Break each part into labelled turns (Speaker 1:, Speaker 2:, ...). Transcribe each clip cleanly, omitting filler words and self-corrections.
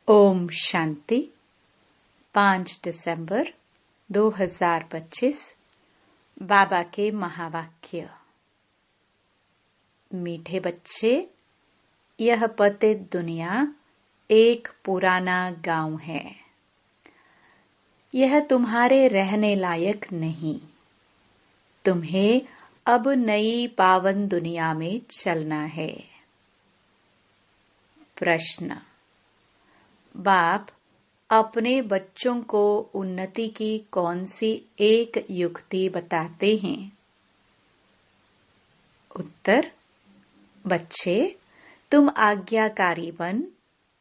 Speaker 1: ओम शांति। 5 दिसंबर 2025 बाबा के महावाक्य। मीठे बच्चे, यह पतित दुनिया एक पुराना गांव है। यह तुम्हारे रहने लायक नहीं। तुम्हें अब नई पावन दुनिया में चलना है। प्रश्न। बाप अपने बच्चों को उन्नति की कौन सी एक युक्ति बताते हैं? उत्तर। बच्चे, तुम आज्ञाकारी बन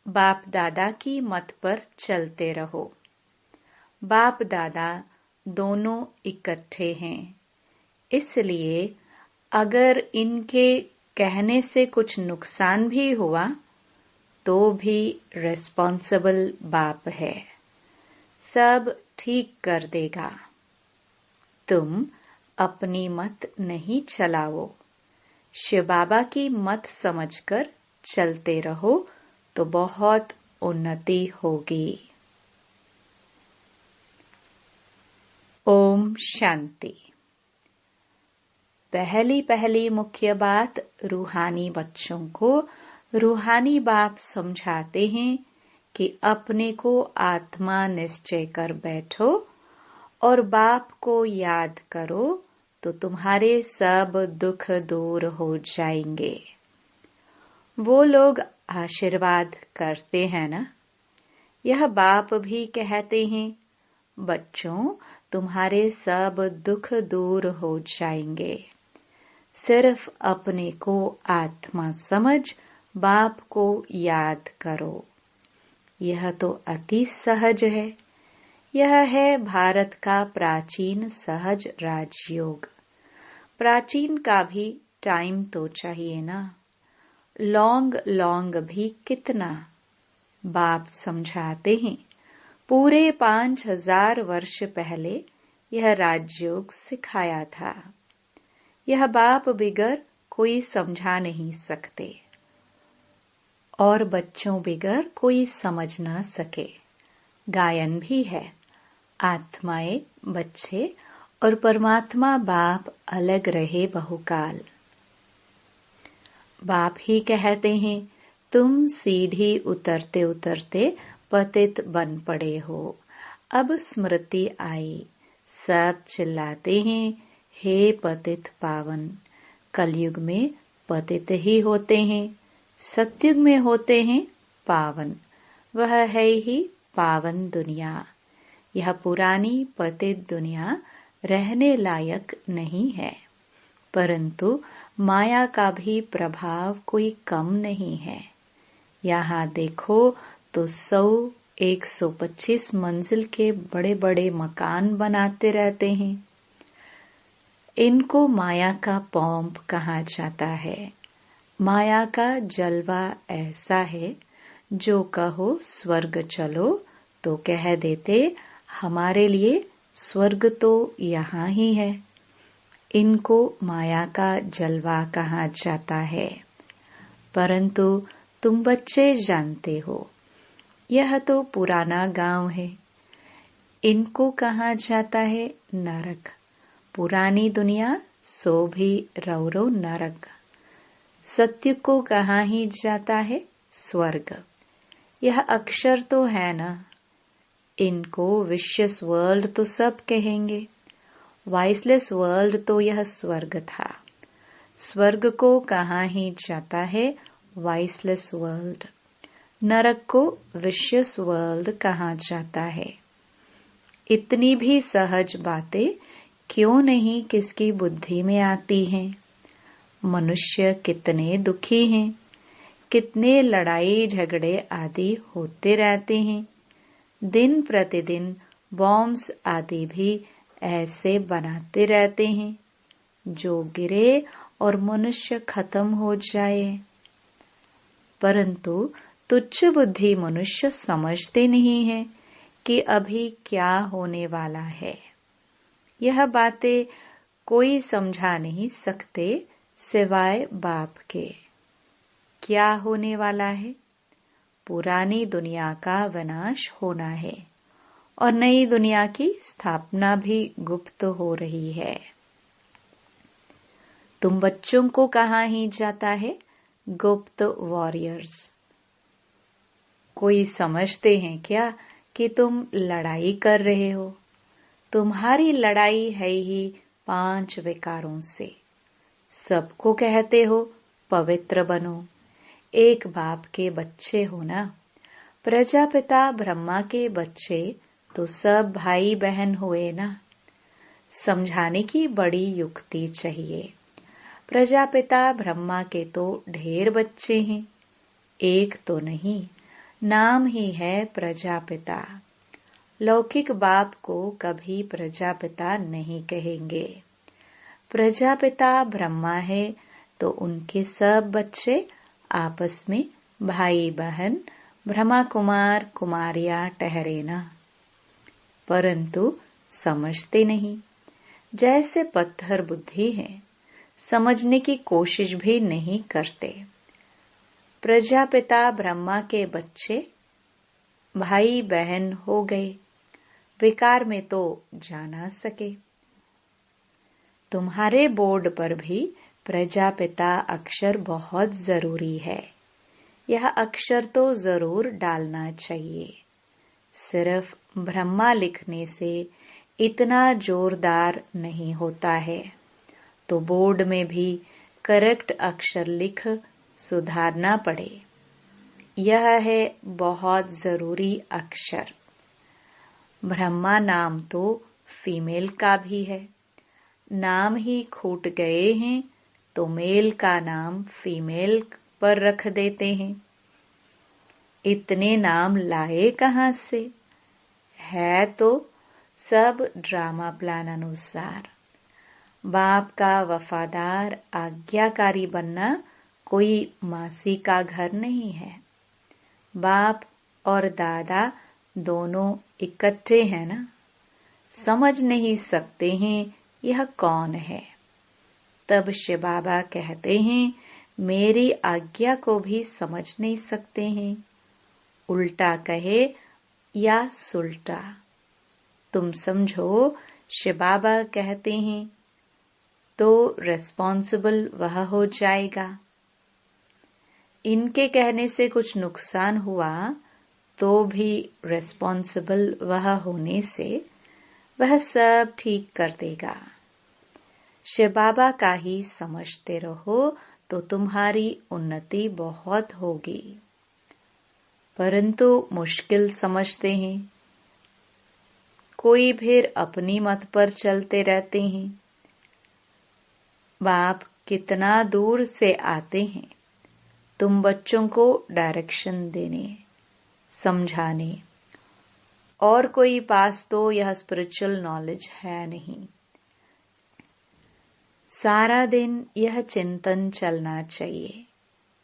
Speaker 1: बाप दादा की मत पर चलते रहो। बाप दादा दोनों इकट्ठे हैं, इसलिए अगर इनके कहने से कुछ नुकसान भी हुआ तो भी रिस्पॉन्सिबल बाप है, सब ठीक कर देगा। तुम अपनी मत नहीं चलाओ, शिव बाबा की मत समझकर चलते रहो तो बहुत उन्नति होगी। ओम शांति। पहली मुख्य बात, रूहानी बच्चों को रूहानी बाप समझाते हैं कि अपने को आत्मा निश्चय कर बैठो और बाप को याद करो तो तुम्हारे सब दुख दूर हो जाएंगे। वो लोग आशीर्वाद करते हैं ना, यह बाप भी कहते हैं, बच्चों तुम्हारे सब दुख दूर हो जाएंगे। सिर्फ अपने को आत्मा समझ बाप को याद करो। यह तो अति सहज है। यह है भारत का प्राचीन सहज राजयोग। प्राचीन का भी टाइम तो चाहिए ना। लॉन्ग भी कितना। बाप समझाते हैं, पूरे 5000 वर्ष पहले यह राजयोग सिखाया था। यह बाप बिगर कोई समझा नहीं सकते और बच्चों बिगर कोई समझ ना सके। गायन भी है, आत्माएं बच्चे और परमात्मा बाप अलग रहे बहुकाल। बाप ही कहते हैं, तुम सीढ़ी उतरते उतरते पतित बन पड़े हो। अब स्मृति आई, सब चिल्लाते हैं, हे पतित पावन। कलयुग में पतित ही होते हैं, सतयुग में होते हैं पावन। वह है ही पावन दुनिया। यह पुरानी पतित दुनिया रहने लायक नहीं है, परंतु माया का भी प्रभाव कोई कम नहीं है। यहाँ देखो तो 100-125 मंजिल के बड़े बड़े मकान बनाते रहते हैं। इनको माया का पॉम्प कहा जाता है। माया का जलवा ऐसा है, जो कहो स्वर्ग चलो तो कह देते हमारे लिए स्वर्ग तो यहाँ ही है। इनको माया का जलवा कहा जाता है, परंतु तुम बच्चे जानते हो यह तो पुराना गांव है। इनको कहा जाता है नरक। पुरानी दुनिया सो भी रौरव नरक। सत्य को कहा ही जाता है स्वर्ग। यह अक्षर तो है ना। इनको विशियस वर्ल्ड तो सब कहेंगे। वाइसलेस वर्ल्ड तो यह स्वर्ग था। स्वर्ग को कहा ही जाता है वाइसलेस वर्ल्ड। नरक को विशियस वर्ल्ड कहा जाता है। इतनी भी सहज बातें क्यों नहीं किसकी बुद्धि में आती हैं? मनुष्य कितने दुखी हैं, कितने लड़ाई झगड़े आदि होते रहते हैं। दिन प्रतिदिन बॉम्ब्स आदि भी ऐसे बनाते रहते हैं जो गिरे और मनुष्य खत्म हो जाए। परंतु तुच्छ बुद्धि मनुष्य समझते नहीं है कि अभी क्या होने वाला है। यह बातें कोई समझा नहीं सकते सिवाय बाप के। क्या होने वाला है? पुरानी दुनिया का विनाश होना है और नई दुनिया की स्थापना भी गुप्त हो रही है। तुम बच्चों को कहा ही जाता है गुप्त वॉरियर्स। कोई समझते हैं क्या कि तुम लड़ाई कर रहे हो? तुम्हारी लड़ाई है ही 5 विकारों से। सबको कहते हो पवित्र बनो, एक बाप के बच्चे हो ना। प्रजापिता ब्रह्मा के बच्चे तो सब भाई बहन हुए ना। समझाने की बड़ी युक्ति चाहिए। प्रजापिता ब्रह्मा के तो ढेर बच्चे हैं, एक तो नहीं, नाम ही है प्रजापिता। लौकिक बाप को कभी प्रजापिता नहीं कहेंगे। प्रजापिता ब्रह्मा है तो उनके सब बच्चे आपस में भाई बहन ब्रह्मा कुमार कुमारियां ठहरे ना। परंतु समझते नहीं, जैसे पत्थर बुद्धि है, समझने की कोशिश भी नहीं करते। प्रजापिता ब्रह्मा के बच्चे भाई बहन हो गए, विकार में तो जा ना सके। तुम्हारे बोर्ड पर भी प्रजापिता अक्षर बहुत जरूरी है। यह अक्षर तो जरूर डालना चाहिए। सिर्फ ब्रह्मा लिखने से इतना जोरदार नहीं होता है, तो बोर्ड में भी करेक्ट अक्षर लिख सुधारना पड़े। यह है बहुत जरूरी अक्षर। ब्रह्मा नाम तो फीमेल का भी है। नाम ही छूट गए हैं तो मेल का नाम फीमेल पर रख देते हैं। इतने नाम लाए कहाँ से? है तो सब ड्रामा प्लान अनुसार। बाप का वफादार आज्ञाकारी बनना कोई मासी का घर नहीं है। बाप और दादा दोनों इकट्ठे हैं ना। समझ नहीं सकते हैं यह कौन है। तब शिव बाबा कहते हैं मेरी आज्ञा को भी समझ नहीं सकते हैं। उल्टा कहे या सुल्टा, तुम समझो शिव बाबा कहते हैं तो रेस्पॉन्सिबल वह हो जाएगा। इनके कहने से कुछ नुकसान हुआ तो भी रेस्पॉन्सिबल वह होने से वह सब ठीक कर देगा। शिव बाबा का ही समझते रहो तो तुम्हारी उन्नति बहुत होगी। परंतु मुश्किल समझते हैं। कोई फिर अपनी मत पर चलते रहते हैं। बाप कितना दूर से आते हैं तुम बच्चों को डायरेक्शन देने, समझाने, और कोई पास तो यह स्पिरिचुअल नॉलेज है नहीं। सारा दिन यह चिंतन चलना चाहिए,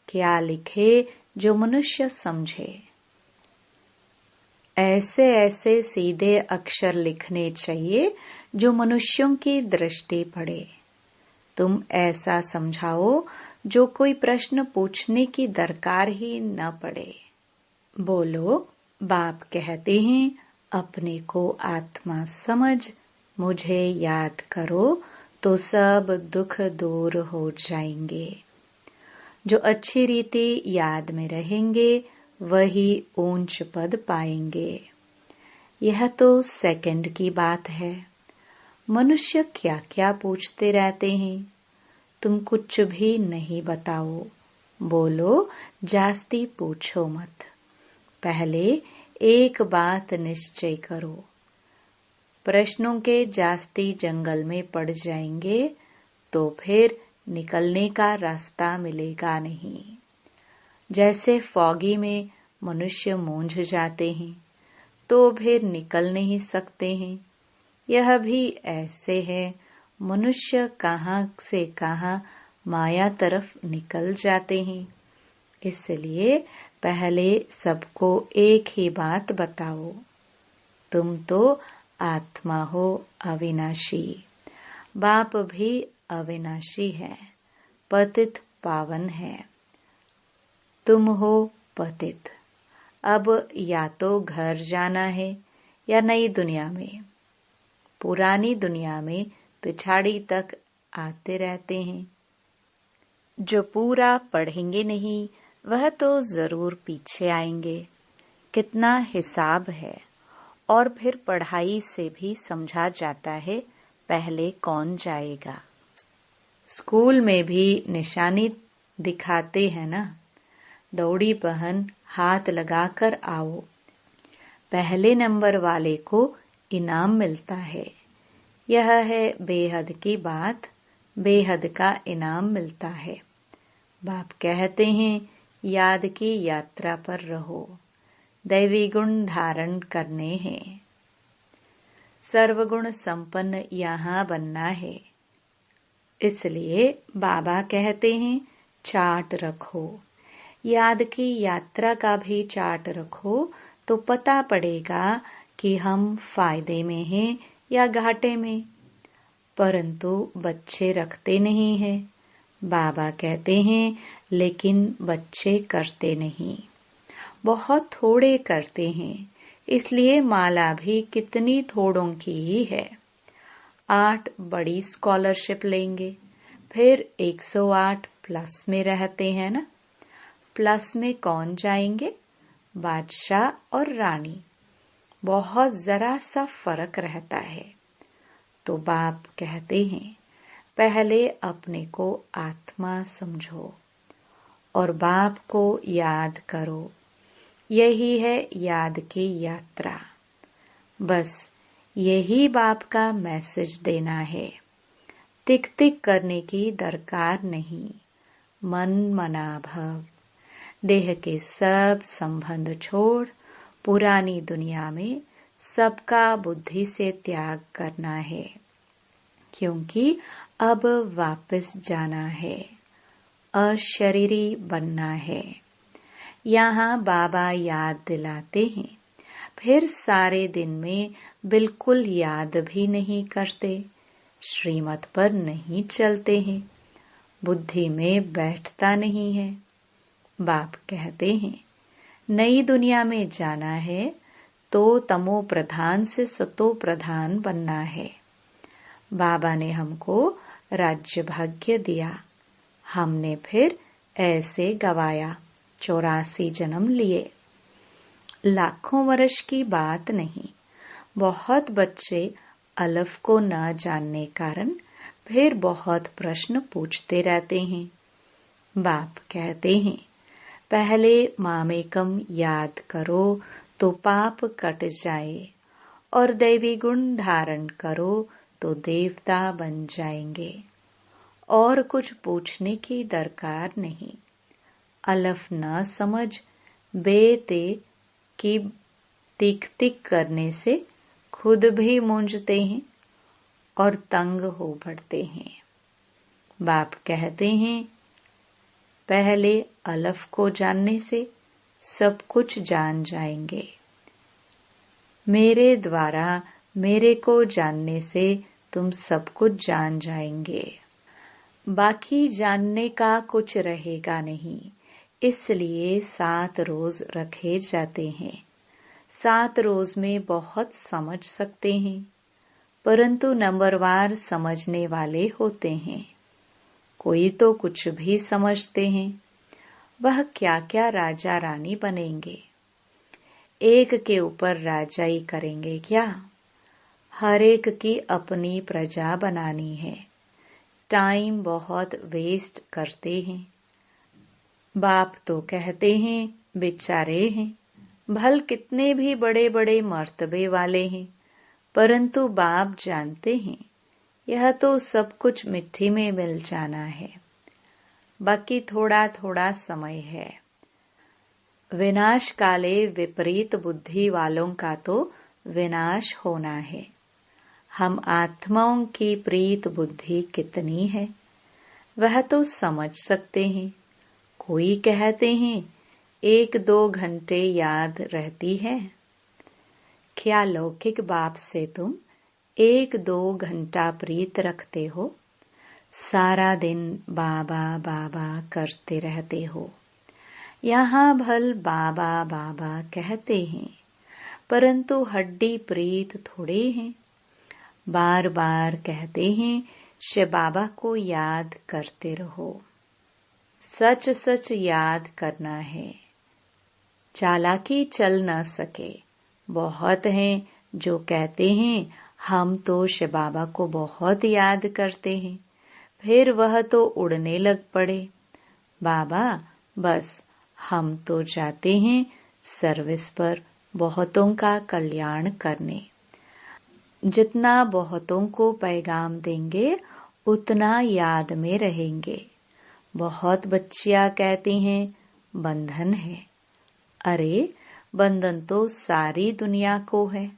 Speaker 1: क्या लिखे जो मनुष्य समझे। ऐसे ऐसे सीधे अक्षर लिखने चाहिए जो मनुष्यों की दृष्टि पड़े। तुम ऐसा समझाओ जो कोई प्रश्न पूछने की दरकार ही न पड़े। बोलो बाप कहते हैं अपने को आत्मा समझ, मुझे याद करो तो सब दुख दूर हो जाएंगे। जो अच्छी रीति याद में रहेंगे वही ऊंच पद पाएंगे। यह तो सेकंड की बात है। मनुष्य क्या क्या पूछते रहते हैं। तुम कुछ भी नहीं बताओ। बोलो जास्ती पूछो मत। पहले एक बात निश्चय करो। प्रश्नों के जास्ती जंगल में पड़ जाएंगे तो फिर निकलने का रास्ता मिलेगा नहीं। जैसे फॉगी में मनुष्य मूंझ जाते हैं तो फिर निकल नहीं सकते हैं, यह भी ऐसे है। मनुष्य कहाँ से कहाँ माया तरफ निकल जाते हैं। इसलिए पहले सबको एक ही बात बताओ, तुम तो आत्मा हो अविनाशी। बाप भी अविनाशी है, पतित पावन है। तुम हो पतित, अब या तो घर जाना है या नई दुनिया में। पुरानी दुनिया में पिछाड़ी तक आते रहते हैं। जो पूरा पढ़ेंगे नहीं वह तो जरूर पीछे आएंगे। कितना हिसाब है। और फिर पढ़ाई से भी समझा जाता है पहले कौन जाएगा। स्कूल में भी निशानी दिखाते हैं ना, दौड़ी पहन हाथ लगाकर आओ, पहले नंबर वाले को इनाम मिलता है। यह है बेहद की बात, बेहद का इनाम मिलता है। बाप कहते हैं याद की यात्रा पर रहो, दैवी गुण धारण करने हैं। सर्वगुण संपन्न यहाँ बनना है। इसलिए बाबा कहते हैं चार्ट रखो, याद की यात्रा का भी चार्ट रखो तो पता पड़ेगा कि हम फायदे में हैं या घाटे में। परंतु बच्चे रखते नहीं हैं। बाबा कहते हैं लेकिन बच्चे करते नहीं, बहुत थोड़े करते हैं। इसलिए माला भी कितनी थोड़ों की ही है। 8 बड़ी स्कॉलरशिप लेंगे, फिर 108 प्लस में रहते हैं ना। प्लस में कौन जाएंगे? बादशाह और रानी। बहुत जरा सा फर्क रहता है। तो बाप कहते हैं पहले अपने को आत्मा समझो और बाप को याद करो। यही है याद की यात्रा। बस यही बाप का मैसेज देना है। तिक तिक करने की दरकार नहीं। मन मना भव। देह के सब संबंध छोड़ पुरानी दुनिया में सबका बुद्धि से त्याग करना है, क्योंकि अब वापस जाना है, अशरीरी बनना है। यहाँ बाबा याद दिलाते हैं, फिर सारे दिन में बिल्कुल याद भी नहीं करते, श्रीमत पर नहीं चलते हैं, बुद्धि में बैठता नहीं है। बाप कहते हैं नई दुनिया में जाना है तो तमो प्रधान से सतो प्रधान बनना है। बाबा ने हमको राज्य भाग्य दिया, हमने फिर ऐसे गवाया 84 जन्म लिए। लाखों वर्ष की बात नहीं। बहुत बच्चे अलफ को न जानने कारण फिर बहुत प्रश्न पूछते रहते हैं। बाप कहते हैं पहले मामेकम याद करो तो पाप कट जाए और दैवी गुण धारण करो तो देवता बन जाएंगे। और कुछ पूछने की दरकार नहीं। अलफ न समझ बेते की तिक तिक करने से खुद भी मूंझते हैं और तंग हो पड़ते हैं। बाप कहते हैं पहले अलफ को जानने से सब कुछ जान जाएंगे। मेरे द्वारा मेरे को जानने से तुम सब कुछ जान जाएंगे। बाकी जानने का कुछ रहेगा नहीं। इसलिए 7 रोज रखे जाते हैं। 7 रोज में बहुत समझ सकते हैं, परंतु नंबरवार समझने वाले होते हैं। कोई तो कुछ भी समझते हैं। वह क्या क्या राजा रानी बनेंगे। एक के ऊपर राजाई करेंगे क्या? हर एक की अपनी प्रजा बनानी है। टाइम बहुत वेस्ट करते हैं। बाप तो कहते हैं बेचारे हैं, भल कितने भी बड़े बड़े मर्तबे वाले हैं, परंतु बाप जानते हैं यह तो सब कुछ मिट्टी में मिल जाना है। बाकी थोड़ा थोड़ा समय है। विनाश काले विपरीत बुद्धि वालों का तो विनाश होना है। हम आत्माओं की प्रीत बुद्धि कितनी है वह तो समझ सकते हैं। कोई कहते हैं 1-2 घंटे याद रहती है। क्या लौकिक बाप से तुम 1-2 घंटा प्रीत रखते हो? सारा दिन बाबा बाबा करते रहते हो। यहाँ भल बाबा बाबा कहते हैं, परंतु हड्डी प्रीत थोड़े हैं। बार बार कहते हैं, शिव बाबा को याद करते रहो। सच सच याद करना है। चालाकी चल न सके। बहुत हैं जो कहते हैं हम तो शिव बाबा को बहुत याद करते हैं, फिर वह तो उड़ने लग पड़े। बाबा बस हम तो जाते हैं सर्विस पर बहुतों का कल्याण करने। जितना बहुतों को पैगाम देंगे उतना याद में रहेंगे। बहुत बच्चियां कहती हैं बंधन है। अरे बंधन तो सारी दुनिया को है।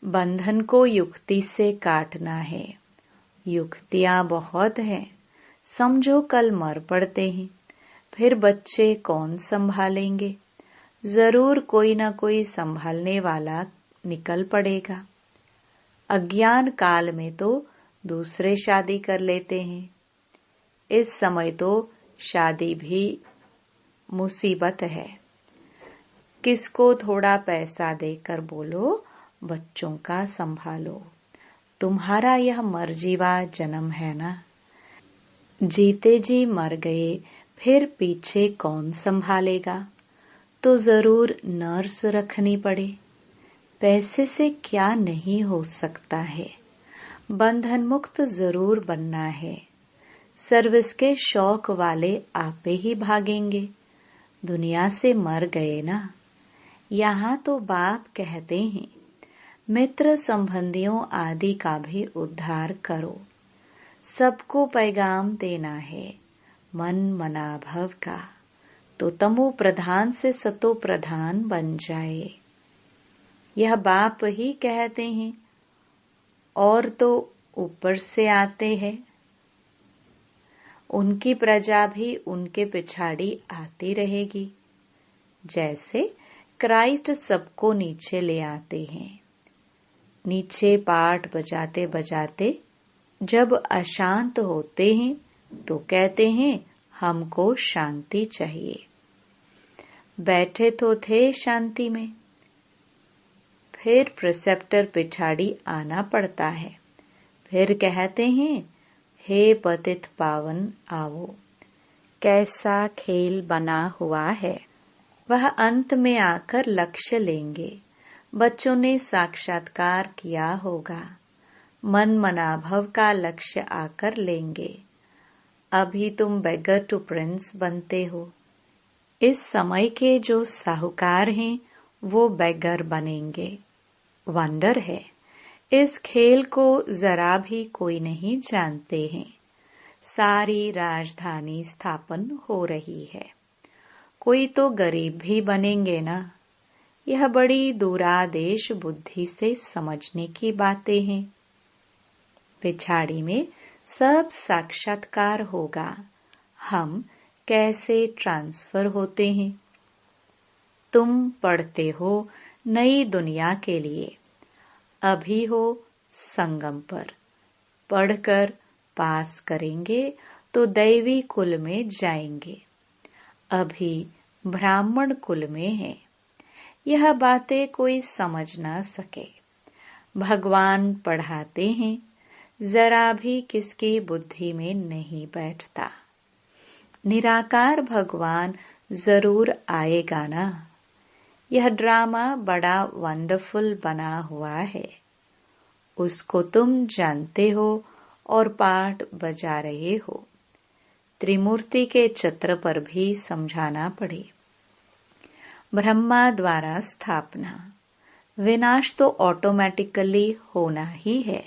Speaker 1: बंधन को युक्ति से काटना है। युक्तियां बहुत हैं। समझो कल मर पड़ते हैं, फिर बच्चे कौन संभालेंगे? जरूर कोई न कोई संभालने वाला निकल पड़ेगा। अज्ञान काल में तो दूसरे शादी कर लेते हैं। इस समय तो शादी भी मुसीबत है। किसको थोड़ा पैसा देकर बोलो बच्चों का संभालो। तुम्हारा यह मर्जीवा जन्म है ना। जीते जी मर गए, फिर पीछे कौन संभालेगा? तो जरूर नर्स रखनी पड़े। पैसे से क्या नहीं हो सकता है। बंधन मुक्त जरूर बनना है। सर्विस के शौक वाले आपे ही भागेंगे। दुनिया से मर गए ना। यहाँ तो बाप कहते हैं मित्र संबंधियों आदि का भी उद्धार करो। सबको पैगाम देना है मन मनाभव का, तो तमो प्रधान से सतो प्रधान बन जाए। यह बाप ही कहते हैं और तो ऊपर से आते हैं। उनकी प्रजा भी उनके पिछाड़ी आती रहेगी। जैसे क्राइस्ट सबको नीचे ले आते हैं। नीचे पाठ बजाते बजाते जब अशांत होते हैं तो कहते हैं हमको शांति चाहिए। बैठे तो थे शांति में, फिर प्रिसेप्टर पिछाड़ी आना पड़ता है। फिर कहते हैं हे पतित पावन आओ। कैसा खेल बना हुआ है। वह अंत में आकर लक्ष्य लेंगे। बच्चों ने साक्षात्कार किया होगा। मन मनाभव का लक्ष्य आकर लेंगे। अभी तुम बेगर टू प्रिंस बनते हो। इस समय के जो साहूकार हैं वो बेगर बनेंगे। वंडर है, इस खेल को जरा भी कोई नहीं जानते हैं। सारी राजधानी स्थापन हो रही है। कोई तो गरीब भी बनेंगे ना। यह बड़ी दूरादेश बुद्धि से समझने की बातें हैं। पिछाड़ी में सब साक्षात्कार होगा। हम कैसे ट्रांसफर होते हैं। तुम पढ़ते हो नई दुनिया के लिए। अभी हो संगम पर। पढ़कर पास करेंगे तो दैवी कुल में जाएंगे। अभी ब्राह्मण कुल में है। यह बातें कोई समझ ना सके। भगवान पढ़ाते हैं, जरा भी किसकी बुद्धि में नहीं बैठता। निराकार भगवान जरूर आएगा ना। यह ड्रामा बड़ा वंडरफुल बना हुआ है। उसको तुम जानते हो और पाठ बजा रहे हो। त्रिमूर्ति के चित्र पर भी समझाना पड़े। ब्रह्मा द्वारा स्थापना। विनाश तो ऑटोमेटिकली होना ही है।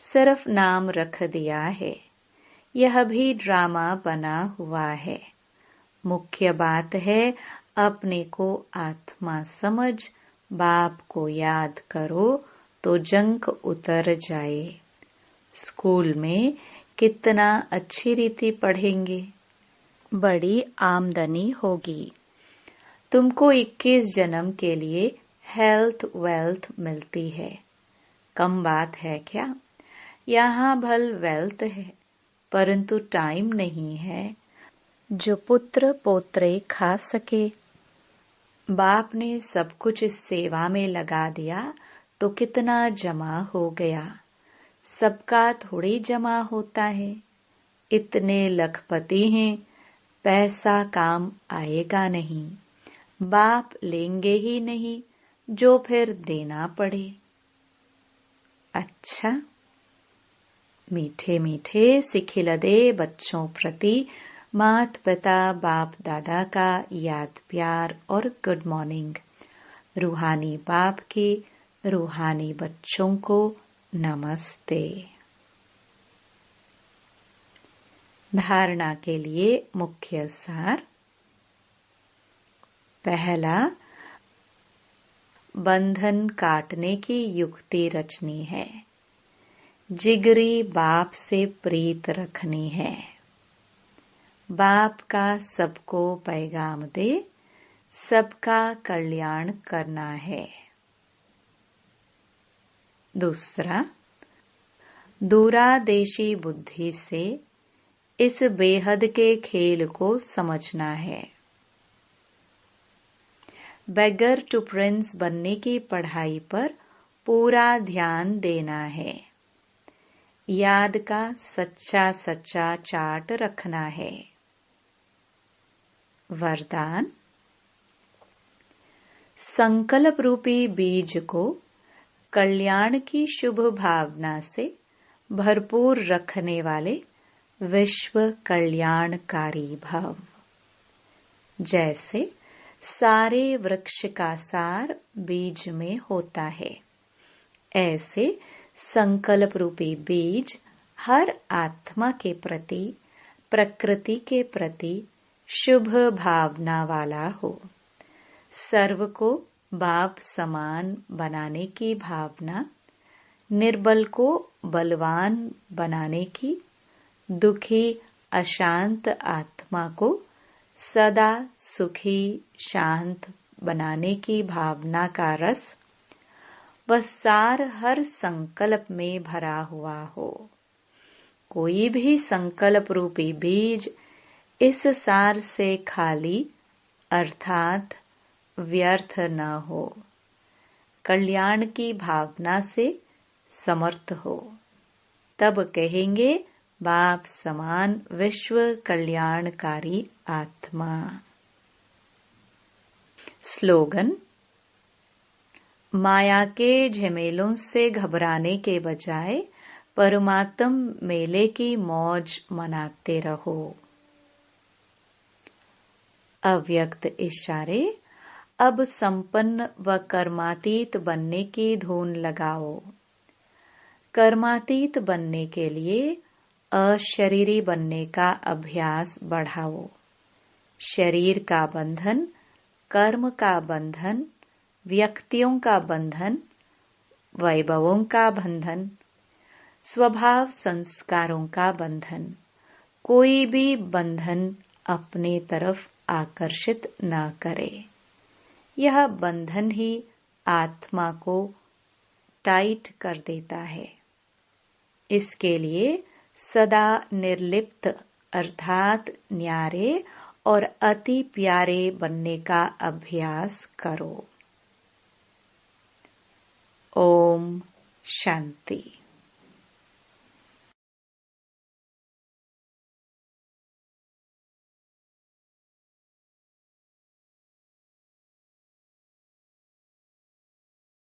Speaker 1: सिर्फ नाम रख दिया है। यह भी ड्रामा बना हुआ है। मुख्य बात है अपने को आत्मा समझ, बाप को याद करो तो जंक उतर जाए। स्कूल में कितना अच्छी रीति पढ़ेंगे, बड़ी आमदनी होगी। तुमको 21 जन्म के लिए हेल्थ वेल्थ मिलती है। कम बात है क्या? यहाँ भल वेल्थ है परंतु टाइम नहीं है। जो पुत्र पोत्रे खा सके। बाप ने सब कुछ इस सेवा में लगा दिया तो कितना जमा हो गया। सबका थोड़ी जमा होता है। इतने लखपति हैं, पैसा काम आएगा नहीं। बाप लेंगे ही नहीं, जो फिर देना पड़े। अच्छा, मीठे मीठे सिखिलदे बच्चों प्रति मात पिता बाप दादा का याद प्यार और गुड मॉर्निंग। रूहानी बाप की रूहानी बच्चों को नमस्ते। धारणा के लिए मुख्य सार। पहला, बंधन काटने की युक्ति रचनी है। जिगरी बाप से प्रीत रखनी है। बाप का सबको पैगाम दे, सबका कल्याण करना है। दूसरा, दूरादेशी बुद्धि से इस बेहद के खेल को समझना है। बेगर टू प्रिंस बनने की पढ़ाई पर पूरा ध्यान देना है। याद का सच्चा सच्चा चार्ट रखना है। वरदान, संकल्प रूपी बीज को कल्याण की शुभ भावना से भरपूर रखने वाले विश्व कल्याणकारी भव। जैसे सारे वृक्ष का सार बीज में होता है, ऐसे संकल्प रूपी बीज हर आत्मा के प्रति, प्रकृति के प्रति शुभ भावना वाला हो। सर्व को बाप समान बनाने की भावना, निर्बल को बलवान बनाने की, दुखी अशांत आत्मा को सदा सुखी शांत बनाने की भावना का रस वह सार हर संकल्प में भरा हुआ हो। कोई भी संकल्प रूपी बीज इस सार से खाली अर्थात व्यर्थ न हो, कल्याण की भावना से समर्थ हो। तब कहेंगे बाप समान विश्व कल्याणकारी आत्मा। स्लोगन, माया के झमेलों से घबराने के बजाय परमात्म मेले की मौज मनाते रहो। अव्यक्त इशारे, अब संपन्न व कर्मातीत बनने की धुन लगाओ। कर्मातीत बनने के लिए अशरीरी बनने का अभ्यास बढ़ाओ। शरीर का बंधन, कर्म का बंधन, व्यक्तियों का बंधन, वैभवों का बंधन, स्वभाव संस्कारों का बंधन, कोई भी बंधन अपने तरफ आकर्षित न करे। यह बंधन ही आत्मा को टाइट कर देता है। इसके लिए सदा निर्लिप्त अर्थात न्यारे और अति प्यारे बनने का अभ्यास करो। ओम शांति।